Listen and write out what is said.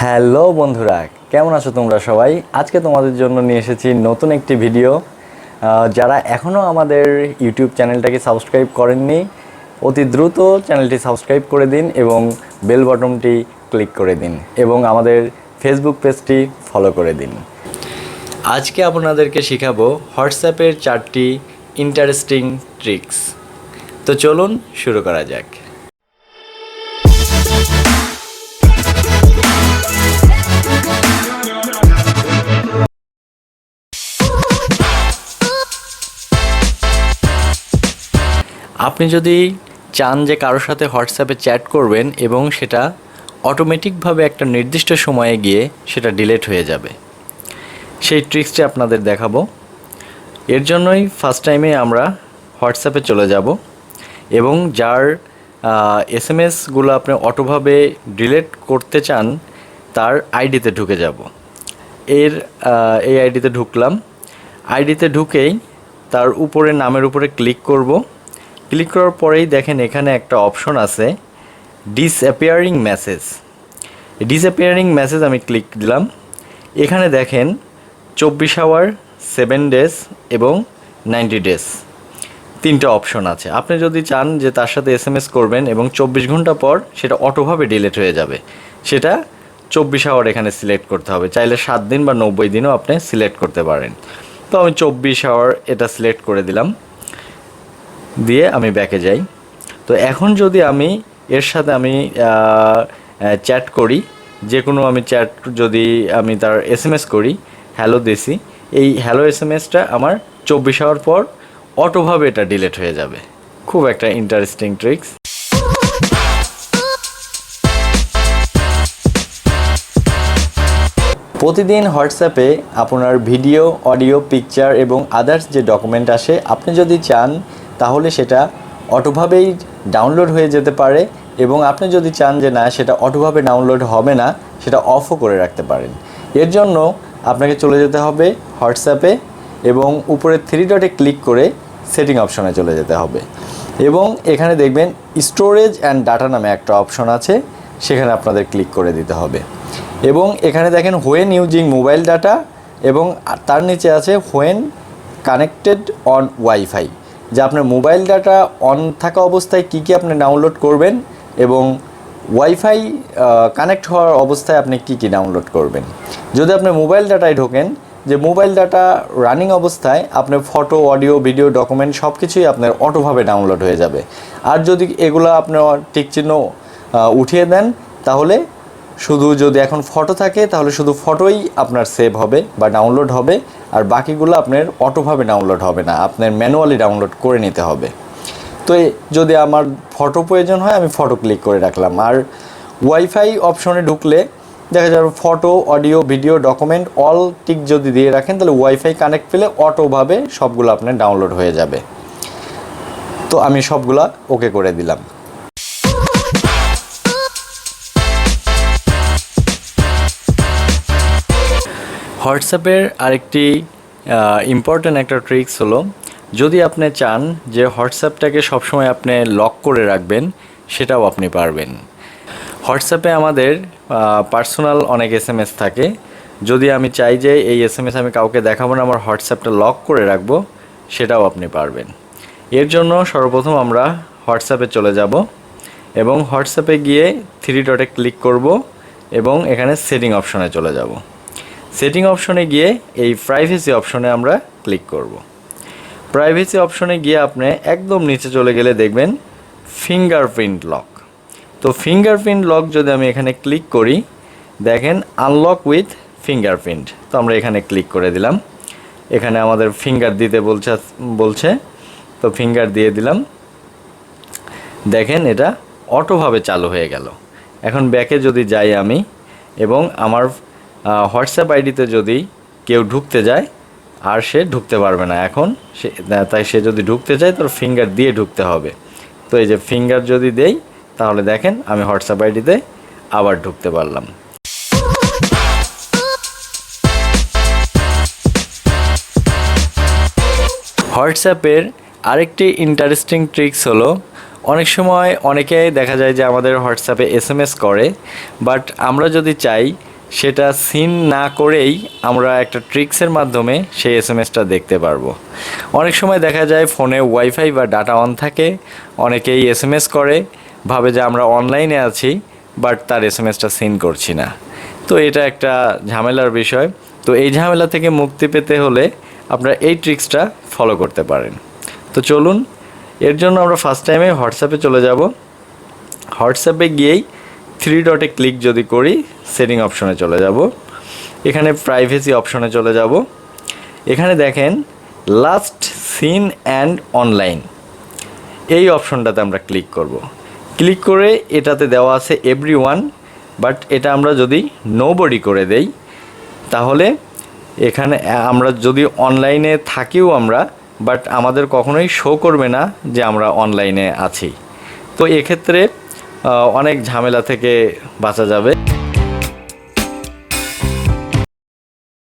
Hello বন্ধুরা, কেমন আছো তোমরা সবাই? আজকে তোমাদের জন্য নিয়ে এসেছি নতুন একটি ভিডিও। যারা এখনও আমাদের ইউটিউব চ্যানেলটাকে সাবস্ক্রাইব করেননি, অতি দ্রুত চ্যানেলটি সাবস্ক্রাইব করে দিন এবং বেল বাটনটি ক্লিক করে দিন এবং আমাদের ফেসবুক পেজটি ফলো করে দিন। আজকে আপনাদেরকে শেখাবো হোয়াটসঅ্যাপের 4টি ইন্টারেস্টিং ট্রিক্স। তো চলুন শুরু করা যাক। আপনি যদি চান যে কারোর সাথে হোয়াটসঅ্যাপে চ্যাট করবেন এবং সেটা অটোমেটিকভাবে একটা নির্দিষ্ট সময়ে গিয়ে সেটা ডিলিট হয়ে যাবে, সেই ট্রিক্সটি আপনাদের দেখাবো। এর জন্যই ফার্স্ট টাইমে আমরা হোয়াটসঅ্যাপে চলে যাব এবং যার এসএমএসগুলো আপনি অটোভাবে ডিলিট করতে চান তার আইডিতে ঢুকে যাব। এই আইডিতে ঢুকলাম। আইডিতে ঢুকেই তার উপরে নামের উপরে ক্লিক করব। ক্লিক করার পরেই দেখেন এখানে একটা অপশন আছে ডিসঅ্যাপিয়ারিং মেসেজ। ডিসঅ্যাপিয়ারিং মেসেজ আমি ক্লিক দিলাম। এখানে দেখেন 24 আওয়ার, 7 ডেজ এবং 90 ডেজ তিনটা অপশন আছে। আপনি যদি চান যে তার সাথে এসএমএস করবেন এবং 24 ঘন্টা পর সেটা অটোভাবে ডিলিট হয়ে যাবে, সেটা 24 আওয়ার এখানে সিলেক্ট করতে হবে। চাইলে 7 দিন বা 90 দিনও আপনি সিলেক্ট করতে পারেন। তো আমি 24 আওয়ার এটা সিলেক্ট করে দিলাম, দিয়ে আমি ব্যাকে যাই। তো এখন যদি আমি এর সাথে আমি চ্যাট করি, যে কোনো আমি চ্যাট যদি আমি তার এসএমএস করি, হ্যালো দেশি, এই হ্যালো এসএমএসটা আমার 24 আওয়ার পর অটোভাবে এটা ডিলিট হয়ে যাবে। খুব একটা ইন্টারেস্টিং ট্রিক্স। প্রতিদিন হোয়াটসঅ্যাপে আপনার ভিডিও, অডিও, পিকচার এবং আদার্স যে ডকুমেন্ট আসে, আপনি যদি চান তাহলে সেটা অটোভাবেই ডাউনলোড হয়ে যেতে পারে এবং আপনি যদি চান যে না সেটা অটোভাবে ডাউনলোড হবে না, সেটা অফও করে রাখতে পারেন। এর জন্য আপনাকে চলে যেতে হবে হোয়াটসঅ্যাপে এবং উপরে 3 ডটে ক্লিক করে সেটিং অপশনে চলে যেতে হবে এবং এখানে দেখবেন স্টোরেজ অ্যান্ড ডাটা নামে একটা অপশন আছে, সেখানে আপনাদের ক্লিক করে দিতে হবে এবং এখানে দেখেন হোয়েন ইউজিং মোবাইল ডাটা এবং তার নিচে আছে হোয়েন কানেক্টেড অন ওয়াইফাই, যে আপনার মোবাইল ডাটা অন থাকা অবস্থায় কী কী আপনি ডাউনলোড করবেন এবং ওয়াইফাই কানেক্ট হওয়ার অবস্থায় আপনি কী কী ডাউনলোড করবেন। যদি আপনি মোবাইল ডাটায় ঢোকেন, যে মোবাইল ডাটা রানিং অবস্থায় আপনার ফটো, অডিও, ভিডিও, ডকুমেন্ট সব কিছুই আপনার অটোভাবে ডাউনলোড হয়ে যাবে। আর যদি এগুলো আপনার টিকচিহ্ন উঠিয়ে দেন, তাহলে শুধু যদি এখন ফটো থাকে তাহলে শুধু ফটোই আপনার সেভ হবে বা ডাউনলোড হবে, আর বাকিগুলো আপনার অটোভাবে ডাউনলোড হবে না, আপনার ম্যানুয়ালি ডাউনলোড করে নিতে হবে। তো যদি আমার ফটো প্রয়োজন হয় আমি ফটো ক্লিক করে রাখলাম। আর ওয়াইফাই অপশনে ঢুকলে দেখা যাবে photo, audio, video, document all tick যদি দিয়ে রাখেন তাহলে ওয়াইফাই কানেক্ট পেলে অটোভাবে সবগুলো আপনার ডাউনলোড হয়ে যাবে। তো আমি সবগুলা ওকে করে দিলাম। হোয়াটসঅ্যাপের আরেকটি ইম্পর্ট্যান্ট একটা ট্রিক্স হলো, যদি আপনি চান যে হোয়াটসঅ্যাপটাকে সবসময় আপনি লক করে রাখবেন, সেটাও আপনি পারবেন। হোয়াটসঅ্যাপে আমাদের পার্সোনাল অনেক এসএমএস থাকে। যদি আমি চাই যে এই এসএমএস আমি কাউকে দেখাবো না, আমার হোয়াটসঅ্যাপটা লক করে রাখবো, সেটাও আপনি পারবেন। এর জন্য সর্বপ্রথম আমরা হোয়াটসঅ্যাপে চলে যাব এবং হোয়াটসঅ্যাপে গিয়ে 3 ডটে ক্লিক করব এবং এখানে সেটিং অপশনে চলে যাব। সেটিং অপশনে গিয়ে এই প্রাইভেসি অপশনে আমরা ক্লিক করব। প্রাইভেসি অপশনে গিয়ে আপনি একদম নিচে চলে গেলে দেখবেন ফিঙ্গারপ্রিন্ট লক। তো ফিঙ্গারপ্রিন্ট লক যদি আমি এখানে ক্লিক করি, দেখেন আনলক উইথ ফিঙ্গারপ্রিন্ট। তো আমরা এখানে ক্লিক করে দিলাম। এখানে আমাদের ফিঙ্গার দিতে বলছে, তো ফিঙ্গার দিয়ে দিলাম। দেখেন এটা অটোভাবে চালু হয়ে গেল। এখন ব্যাকে যদি যাই আমি এবং আমার হোয়াটসঅ্যাপ আইডিতে যদি কেউ ঢুকতে যায়, আর সে ঢুকতে পারবে না এখন, তাই সে যদি ঢুকতে চায় তার ফিঙ্গার দিয়ে ঢুকতে হবে। তো এই যে ফিঙ্গার যদি দেই তাহলে দেখেন আমি হোয়াটসঅ্যাপ আইডিতে আবার ঢুকতে পারলাম। হোয়াটসঅ্যাপের আরেকটি ইন্টারেস্টিং ট্রিক্স হলো, অনেক সময় অনেকেই দেখা যায় যে আমাদের হোয়াটসঅ্যাপে এসএমএস করে, বাট আমরা যদি চাই সেটা সিন না করেই আমরা একটা ট্রিক্সের মাধ্যমে সেই এসএমএসটা দেখতে পারবো। অনেক সময় দেখা যায় ফোনে ওয়াইফাই বা ডাটা অন থাকে, অনেকেই এসএমএস করে, ভাবে যে আমরা অনলাইনে আছি, বাট তার এসএমএসটা সিন করছি না। তো এটা একটা ঝামেলার বিষয়। তো এই ঝামেলা থেকে মুক্তি পেতে হলে আপনারা এই ট্রিক্সটা ফলো করতে পারেন। তো চলুন, এর জন্য আমরা ফার্স্ট টাইমে হোয়াটসঅ্যাপে চলে যাব। হোয়াটসঅ্যাপে গিয়েই থ্রি ডটে ক্লিক যদি করি, সেটিং অপশনে চলে যাব। এখানে প্রাইভেসি অপশনে চলে যাব। এখানে দেখেন লাস্ট সিন অ্যান্ড অনলাইন, এই অপশনটাতে আমরা ক্লিক করব। ক্লিক করে এটাতে দেওয়া আছে এভরিওয়ান, বাট এটা আমরা যদি নোবডি করে দেই, তাহলে এখানে আমরা যদি অনলাইনে থাকিও আমরা, বাট আমাদের কখনোই শো করবে না যে আমরা অনলাইনে আছি। তো এক্ষেত্রে অনেক ঝামেলা থেকে বাঁচা যাবে।